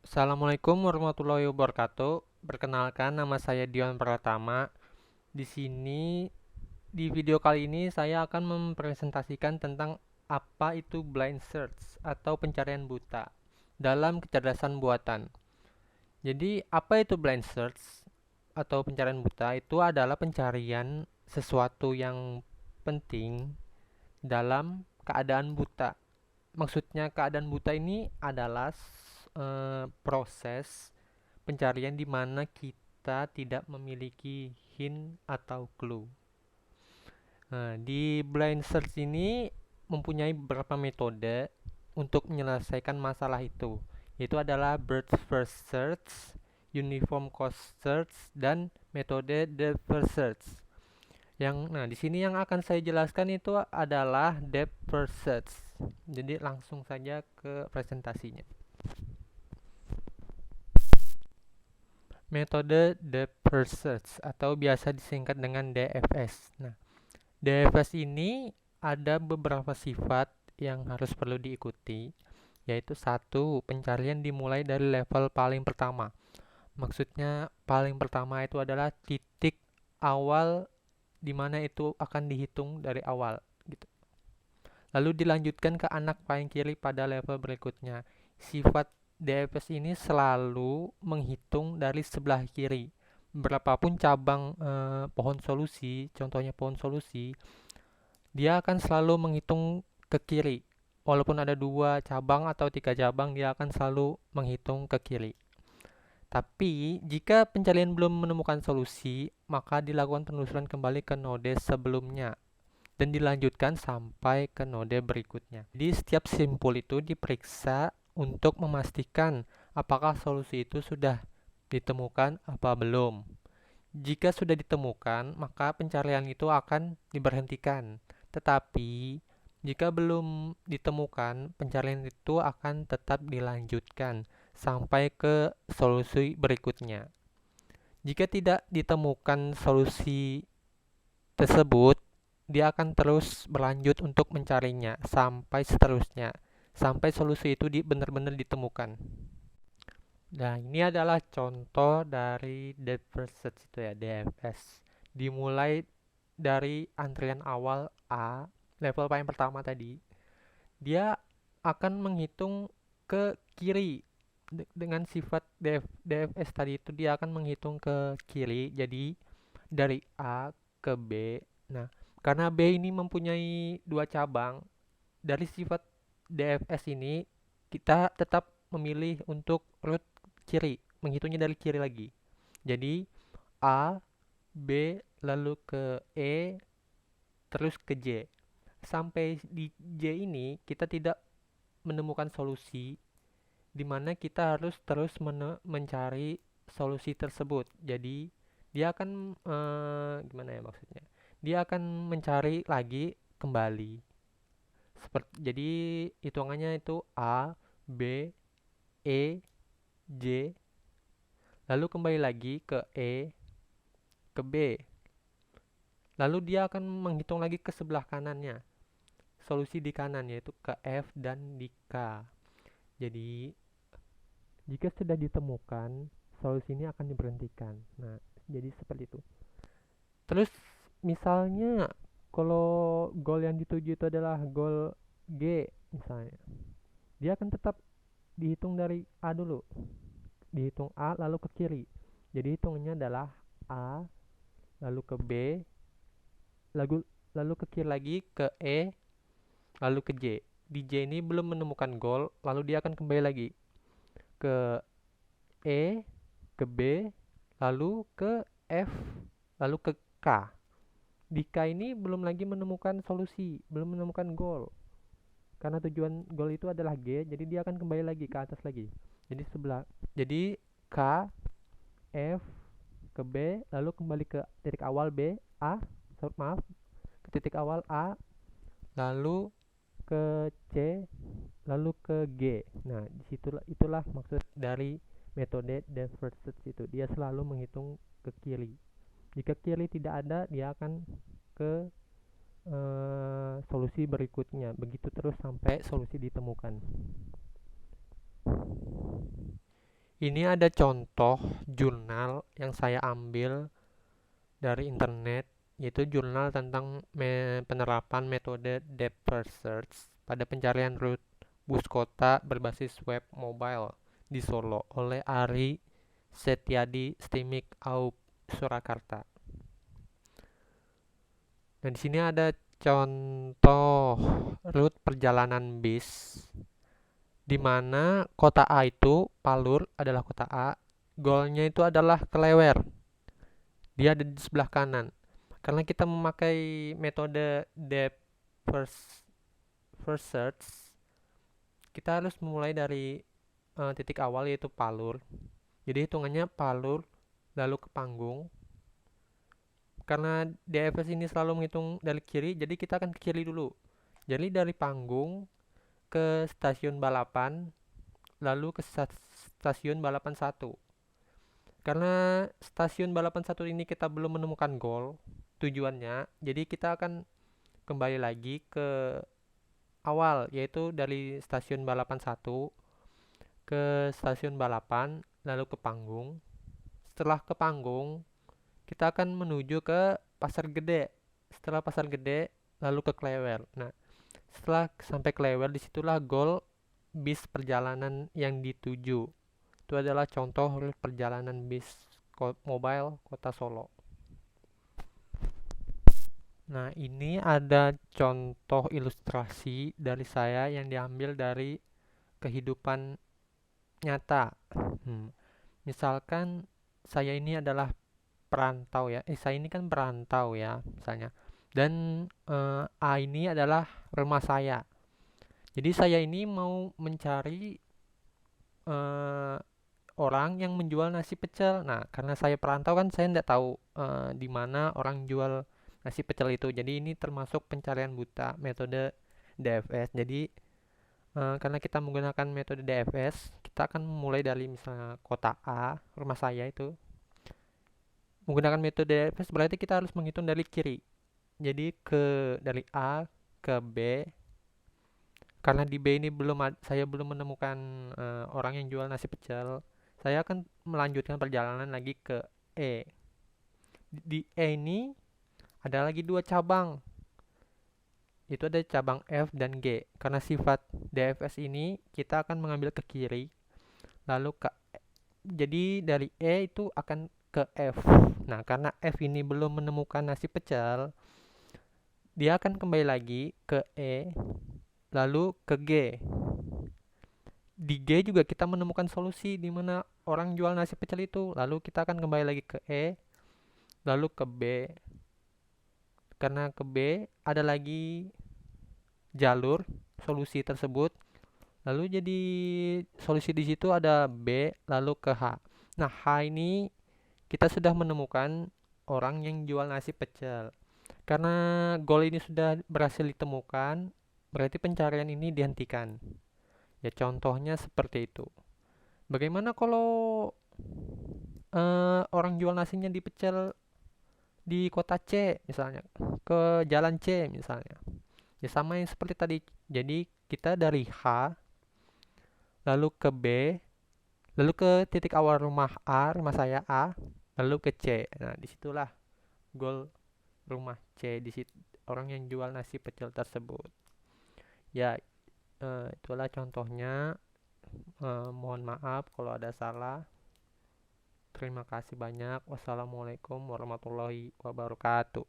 Assalamualaikum warahmatullahi wabarakatuh. Perkenalkan, nama saya Dion Pratama. Di sini, di video kali ini saya akan mempresentasikan tentang apa itu blind search atau pencarian buta dalam kecerdasan buatan. Jadi, apa itu blind search atau pencarian buta? Itu adalah pencarian sesuatu yang penting dalam keadaan buta. Maksudnya keadaan buta ini adalah proses pencarian di mana kita tidak memiliki hint atau clue. Nah, di blind search ini mempunyai beberapa metode untuk menyelesaikan masalah itu, yaitu adalah breadth first search, uniform cost search, dan metode depth first search. Nah, di sini yang akan saya jelaskan itu adalah depth first search. Jadi langsung saja ke presentasinya. Metode depth first search atau biasa disingkat dengan DFS. Nah, DFS ini ada beberapa sifat yang harus perlu diikuti, yaitu satu, pencarian dimulai dari level paling pertama. Maksudnya paling pertama itu adalah titik awal di mana itu akan dihitung dari awal gitu. Lalu dilanjutkan ke anak paling kiri pada level berikutnya. Sifat DFS ini selalu menghitung dari sebelah kiri. Berapapun cabang pohon solusi, contohnya pohon solusi, dia akan selalu menghitung ke kiri. Walaupun ada 2 cabang atau 3 cabang, dia akan selalu menghitung ke kiri. Tapi, jika pencarian belum menemukan solusi, maka dilakukan penelusuran kembali ke node sebelumnya dan dilanjutkan sampai ke node berikutnya. Jadi setiap simpul itu diperiksa untuk memastikan apakah solusi itu sudah ditemukan apa belum. Jika sudah ditemukan, maka pencarian itu akan diberhentikan. Tetapi jika belum ditemukan, pencarian itu akan tetap dilanjutkan sampai ke solusi berikutnya. Jika tidak ditemukan solusi tersebut, dia akan terus berlanjut untuk mencarinya sampai seterusnya, sampai solusi itu benar-benar ditemukan. Nah, ini adalah contoh dari depth first search itu ya, DFS. Dimulai dari antrian awal A, level paling pertama tadi, dia akan menghitung ke kiri dengan sifat DFS tadi itu dia akan menghitung ke kiri. Jadi dari A ke B. Nah, karena B ini mempunyai 2 cabang, dari sifat DFS ini kita tetap memilih untuk root kiri, menghitungnya dari kiri lagi. Jadi A, B, lalu ke E, terus ke J. Sampai di J ini kita tidak menemukan solusi, di mana kita harus terus mencari solusi tersebut. Jadi dia akan gimana ya maksudnya? Dia akan mencari lagi kembali. Jadi hitungannya itu A, B, E, J, lalu kembali lagi ke E, ke B. Lalu dia akan menghitung lagi ke sebelah kanannya. Solusi di kanan yaitu ke F dan di K. Jadi jika sudah ditemukan, solusi ini akan diberhentikan. Nah, jadi seperti itu. Terus misalnya kalau goal yang dituju itu adalah goal G misalnya, dia akan tetap dihitung dari A dulu. Dihitung A lalu ke kiri. Jadi hitungannya adalah A lalu ke B, lalu lalu ke kiri lagi ke E, lalu ke J. Di J ini belum menemukan goal, lalu dia akan kembali lagi ke E, ke B, lalu ke F, lalu ke K. Di K ini belum lagi menemukan solusi, belum menemukan goal. Karena tujuan goal itu adalah G, jadi dia akan kembali lagi ke atas lagi. Jadi K, F, ke B, lalu kembali ke titik awal B, A, maaf, ke titik awal A, lalu ke C, lalu ke G. Nah, itulah maksud dari metode depth first search itu. Dia selalu menghitung ke kiri. Jika kiri tidak ada, dia akan ke solusi berikutnya. Begitu terus sampai solusi ditemukan. Ini ada contoh jurnal yang saya ambil dari internet, yaitu jurnal tentang penerapan metode depth first search pada pencarian route bus kota berbasis web mobile di Solo oleh Ari Setiadi Stimik Aup Surakarta. Nah, di sini ada contoh route perjalanan bis di mana kota A itu Palur adalah kota A, goalnya itu adalah Klewer. Dia ada di sebelah kanan. Karena kita memakai metode depth first first search, kita harus memulai dari titik awal yaitu Palur. Jadi hitungannya Palur lalu ke Panggung. Karena DFS ini selalu menghitung dari kiri, jadi kita akan ke kiri dulu. Jadi dari Panggung ke stasiun balapan, lalu ke stasiun balapan 1. Karena stasiun balapan 1 ini kita belum menemukan goal tujuannya, jadi kita akan kembali lagi ke awal, yaitu dari stasiun balapan 1 ke stasiun balapan, lalu ke Panggung. Setelah ke Panggung, kita akan menuju ke Pasar Gede. Setelah Pasar Gede, lalu ke Klewer. Nah, setelah sampai Klewer, disitulah goal bis perjalanan yang dituju. Itu adalah contoh perjalanan bis mobile kota Solo. Nah, ini ada contoh ilustrasi dari saya yang diambil dari kehidupan nyata. Misalkan saya ini adalah perantau ya. Saya ini kan perantau ya, misalnya. Dan A ini adalah rumah saya. Jadi saya ini mau mencari eh, orang yang menjual nasi pecel. Nah, karena saya perantau kan saya tidak tahu di mana orang jual nasi pecel itu. Jadi ini termasuk pencarian buta metode DFS. Jadi karena kita menggunakan metode DFS, kita akan mulai dari misalnya kota A, rumah saya itu. Menggunakan metode DFS berarti kita harus menghitung dari kiri. Jadi dari A ke B. Karena di B ini saya belum menemukan orang yang jual nasi pecel, saya akan melanjutkan perjalanan lagi ke E. Di E ini ada lagi dua cabang. Itu ada cabang F dan G. Karena sifat DFS ini kita akan mengambil ke kiri, lalu ke jadi dari E itu akan ke F. Nah, karena F ini belum menemukan nasi pecel, dia akan kembali lagi ke E, lalu ke G. Di G juga kita menemukan solusi di mana orang jual nasi pecel itu. Lalu kita akan kembali lagi ke E, lalu ke B. Karena ke B ada lagi jalur solusi tersebut. Lalu jadi solusi di situ ada B, lalu ke H. Nah, H ini kita sudah menemukan orang yang jual nasi pecel. Karena goal ini sudah berhasil ditemukan, berarti pencarian ini dihentikan. Ya, contohnya seperti itu. Bagaimana kalau orang jual nasinya di pecel di kota C misalnya, ke jalan C misalnya? Ya sama yang seperti tadi. Jadi kita dari H, lalu ke B, lalu ke titik awal rumah A, rumah saya A, lalu ke C. Nah, disitulah goal rumah C, di situ orang yang jual nasi pecel tersebut. Ya, itulah contohnya. Mohon maaf kalau ada salah. Terima kasih banyak. Wassalamualaikum warahmatullahi wabarakatuh.